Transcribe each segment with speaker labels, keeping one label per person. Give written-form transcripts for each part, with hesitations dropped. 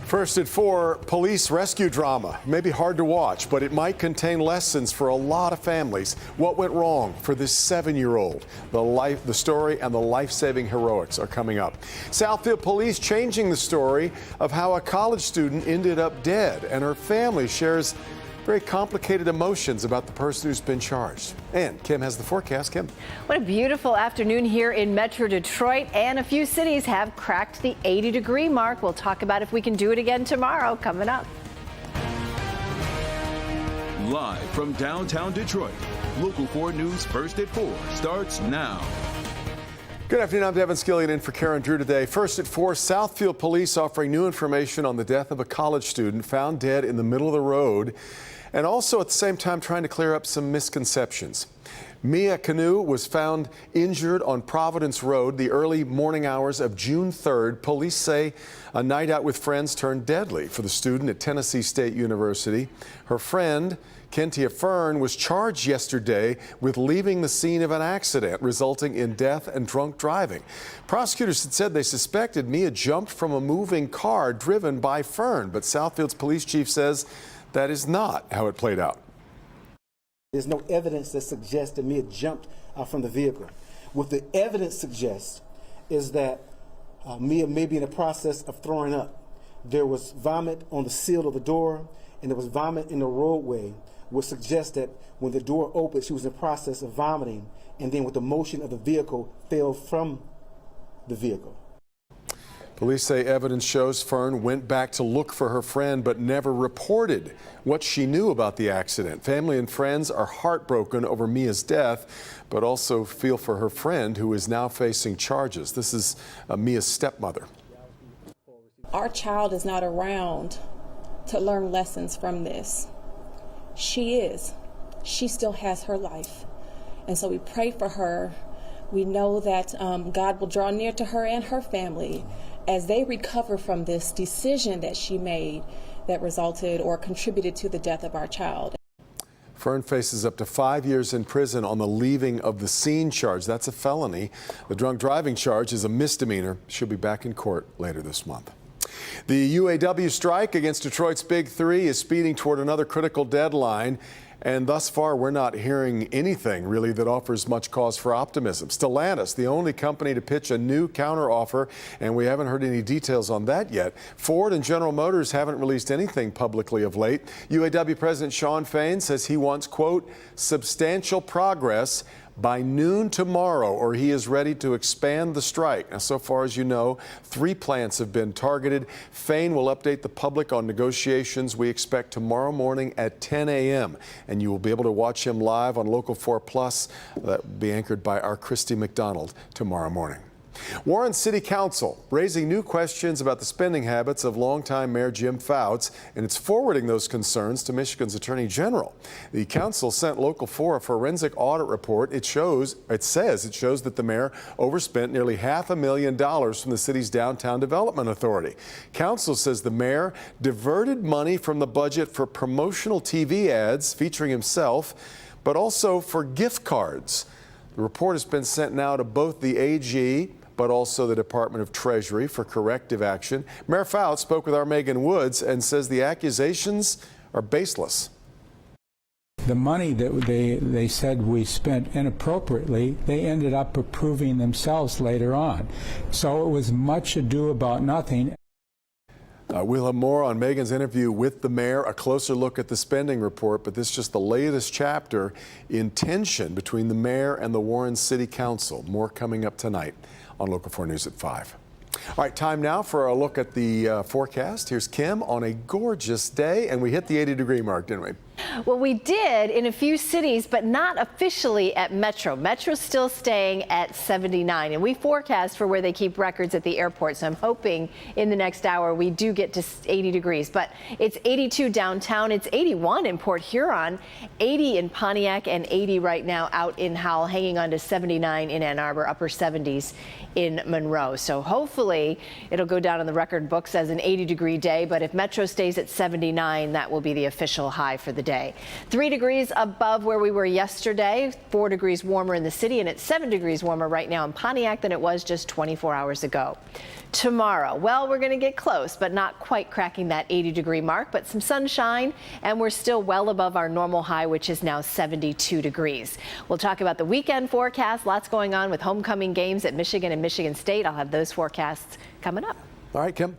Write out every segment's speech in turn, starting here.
Speaker 1: First at 4, police rescue drama. Maybe hard to watch, but it might contain lessons for a lot of families. What went wrong for this 7-year-old? The story and the life-saving heroics are coming up. Southfield police changing the story of how a college student ended up dead, and her family shares very complicated emotions about the person who's been charged. And Kim has the forecast. Kim.
Speaker 2: What a beautiful afternoon here in Metro Detroit, and a few cities have cracked the 80-degree mark. We'll talk about if we can do it again tomorrow coming up.
Speaker 3: Live from downtown Detroit, Local 4 News First at 4 starts now.
Speaker 1: Good afternoon. I'm Devin Skillian in for Karen Drew today. First at 4, Southfield police offering new information on the death of a college student found dead in the middle of the road, and also at the same time trying to clear up some misconceptions. Mia Canoe was found injured on Providence Road the early morning hours of June 3rd. Police say a night out with friends turned deadly for the student at Tennessee State University. Her friend, Kentia Fern, was charged yesterday with leaving the scene of an accident resulting in death and drunk driving. Prosecutors had said they suspected Mia jumped from a moving car driven by Fern, but Southfield's police chief says that is not how it played out.
Speaker 4: There's no evidence that suggests that Mia jumped from the vehicle. What the evidence suggests is that Mia may be in the process of throwing up. There was vomit on the seal of the door, and there was vomit in the roadway, which suggests that when the door opened, she was in the process of vomiting, and then with the motion of the vehicle, fell from the vehicle.
Speaker 1: Police say evidence shows Fern went back to look for her friend but never reported what she knew about the accident. Family and friends are heartbroken over Mia's death, but also feel for her friend who is now facing charges. This is Mia's stepmother.
Speaker 5: Our child is not around to learn lessons from this. She is. She still has her life. And so we pray for her. We know that God will draw near to her and her family as they recover from this decision that she made that resulted or contributed to the death of our child.
Speaker 1: Fern faces up to 5 years in prison on the leaving of the scene charge. That's a felony. The drunk driving charge is a misdemeanor. She'll be back in court later this month. The UAW strike against Detroit's Big Three is speeding toward another critical deadline. And thus far, we're not hearing anything really that offers much cause for optimism. Stellantis, the only company to pitch a new counteroffer, and we haven't heard any details on that yet. Ford and General Motors haven't released anything publicly of late. UAW President Shawn Fain says he wants, quote, substantial progress by noon tomorrow, or he is ready to expand the strike. Now, so far as you know, 3 plants have been targeted. Fain will update the public on negotiations we expect tomorrow morning at 10 a.m. And you will be able to watch him live on Local 4 Plus. That will be anchored by our Christy McDonald tomorrow morning. Warren City Council raising new questions about the spending habits of longtime Mayor Jim Fouts, and it's forwarding those concerns to Michigan's Attorney General. The council sent Local 4 a forensic audit report. It says that the mayor overspent nearly $500,000 from the city's downtown development authority. Council says the mayor diverted money from the budget for promotional TV ads featuring himself, but also for gift cards. The report has been sent now to both the AG but also the Department of Treasury for corrective action. Mayor Fouts spoke with our Megan Woods and says the accusations are baseless.
Speaker 6: The money that they said we spent inappropriately, they ended up approving themselves later on. So it was much ado about nothing.
Speaker 1: We'll have more on Megan's interview with the mayor, a closer look at the spending report, but this is just the latest chapter in tension between the mayor and the Warren City Council. More coming up tonight on Local 4 News at 5. All right, time now for a look at the forecast. Here's Kim on a gorgeous day, and we hit the 80-degree mark, didn't we?
Speaker 2: Well, we did in a few cities, but not officially at Metro. Metro's still staying at 79, and we forecast for where they keep records at the airport, so I'm hoping in the next hour we do get to 80 degrees. But it's 82 downtown, it's 81 in Port Huron, 80 in Pontiac, and 80 right now out in Howell, hanging on to 79 in Ann Arbor, upper 70s in Monroe. So hopefully it'll go down in the record books as an 80-degree day, but if Metro stays at 79, that will be the official high for the day. today. 3 degrees above where we were yesterday, 4 degrees warmer in the city, and it's 7 degrees warmer right now in Pontiac than it was just 24 hours ago. Tomorrow, well, we're going to get close, but not quite cracking that 80-degree mark, but some sunshine, and we're still well above our normal high, which is now 72 degrees. We'll talk about the weekend forecast. Lots going on with homecoming games at Michigan and Michigan State. I'll have those forecasts coming up.
Speaker 1: All right, Kim.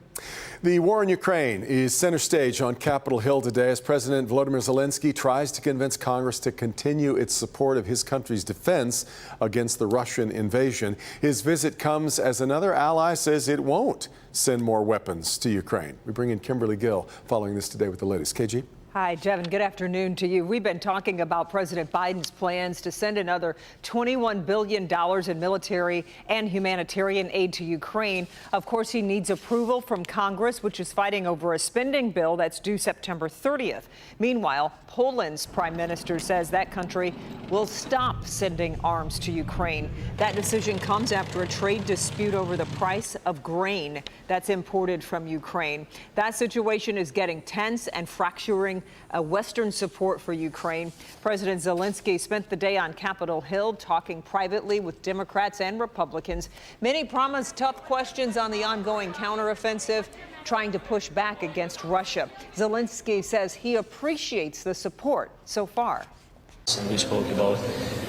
Speaker 1: The war in Ukraine is center stage on Capitol Hill today as President Volodymyr Zelensky tries to convince Congress to continue its support of his country's defense against the Russian invasion. His visit comes as another ally says it won't send more weapons to Ukraine. We bring in Kimberly Gill following this today with the latest. KG?
Speaker 7: Hi, Devin. Good afternoon to you. We've been talking about President Biden's plans to send another $21 billion in military and humanitarian aid to Ukraine. Of course, he needs approval from Congress, which is fighting over a spending bill that's due September 30th. Meanwhile, Poland's prime minister says that country will stop sending arms to Ukraine. That decision comes after a trade dispute over the price of grain that's imported from Ukraine. That situation is getting tense and fracturing Western support for Ukraine. President Zelensky spent the day on Capitol Hill talking privately with Democrats and Republicans. Many promised tough questions on the ongoing counteroffensive, trying to push back against Russia. Zelensky says he appreciates the support so far.
Speaker 8: And we spoke about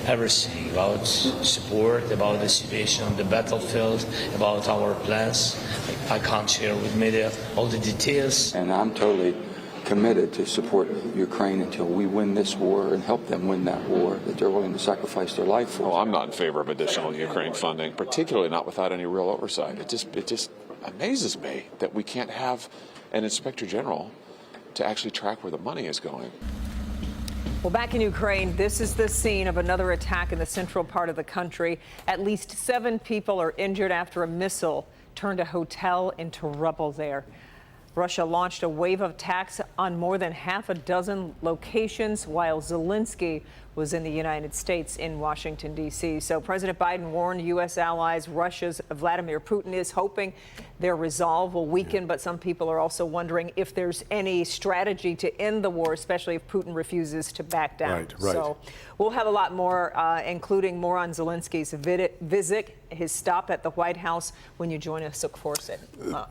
Speaker 8: everything, about support, about the situation on the battlefield, about our plans. I can't share with media all the details.
Speaker 9: And I'm totally committed to support Ukraine until we win this war and help them win that war that they're willing to sacrifice their life for.
Speaker 10: Well, I'm not in favor of additional Ukraine funding, particularly not without any real oversight. It just amazes me that we can't have an inspector general to actually track where the money is going.
Speaker 7: Well, back in Ukraine, this is the scene of another attack in the central part of the country. At least 7 people are injured after a missile turned a hotel into rubble there. Russia launched a wave of attacks on more than half a dozen locations while Zelensky was in the United States in Washington, D.C. So President Biden warned U.S. allies Russia's Vladimir Putin is hoping their resolve will weaken. But some people are also wondering if there's any strategy to end the war, especially if Putin refuses to back down.
Speaker 1: Right.
Speaker 7: So we'll have a lot more, including more on Zelensky's visit, his stop at the White House when you join us, of course, at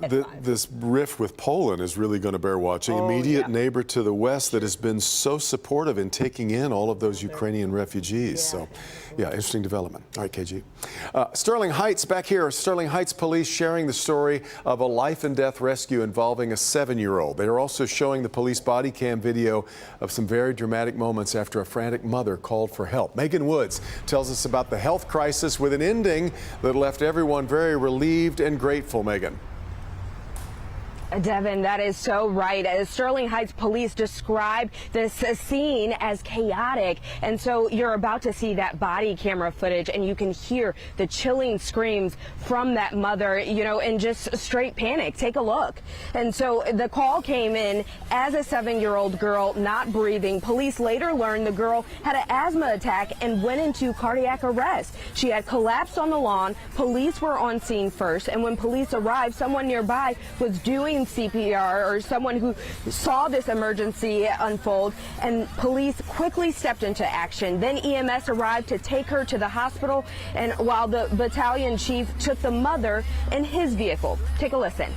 Speaker 7: 5.
Speaker 1: This rift with Poland is really going to bear watching. Immediate neighbor to the west that has been so supportive in taking in all of those Ukrainian refugees. So, yeah, interesting development. All right, KG. Sterling Heights, back here. Sterling Heights police sharing the story of a life and death rescue involving a 7-year-old. They are also showing the police body cam video of some very dramatic moments after a frantic mother called for help. Megan Woods tells us about the health crisis with an ending that left everyone very relieved and grateful. Megan.
Speaker 11: Devin, that is so right. As Sterling Heights police described this scene as chaotic. And so you're about to see that body camera footage and you can hear the chilling screams from that mother, you know, in just straight panic. Take a look. And so the call came in as a 7-year-old girl not breathing. Police later learned the girl had an asthma attack and went into cardiac arrest. She had collapsed on the lawn. Police were on scene first. And when police arrived, someone nearby was doing CPR, or someone who saw this emergency unfold, and police quickly stepped into action. Then EMS arrived to take her to the hospital, and while the battalion chief took the mother in his vehicle. Take a listen.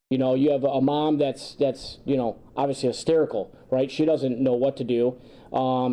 Speaker 12: You know, you have a mom that's you know, obviously hysterical, right? She doesn't know what to do.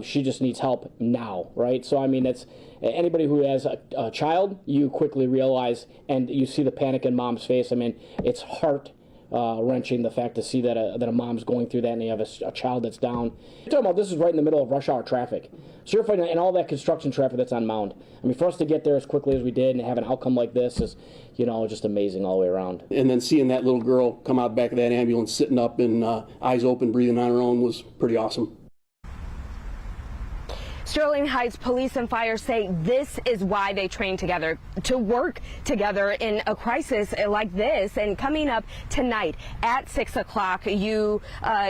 Speaker 12: She just needs help now, right? So, I mean, that's anybody who has a child, you quickly realize, and you see the panic in mom's face. I mean, it's heart-wrenching, the fact to see that a mom's going through that and you have a child that's down. You're talking about this is right in the middle of rush hour traffic. So you're fighting and all that construction traffic that's on Mound. I mean, for us to get there as quickly as we did and have an outcome like this is, you know, just amazing all the way around.
Speaker 13: And then seeing that little girl come out back of that ambulance sitting up and eyes open, breathing on her own was pretty awesome.
Speaker 11: Sterling Heights Police and Fire say this is why they train together, to work together in a crisis like this. And coming up tonight at 6 o'clock, you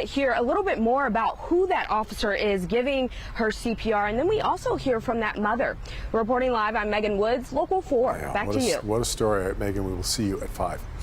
Speaker 11: hear a little bit more about who that officer is giving her CPR. And then we also hear from that mother. Reporting live, I'm Megan Woods, Local 4.
Speaker 1: Yeah,
Speaker 11: Back to you.
Speaker 1: What a story, Megan. We will see you at 5.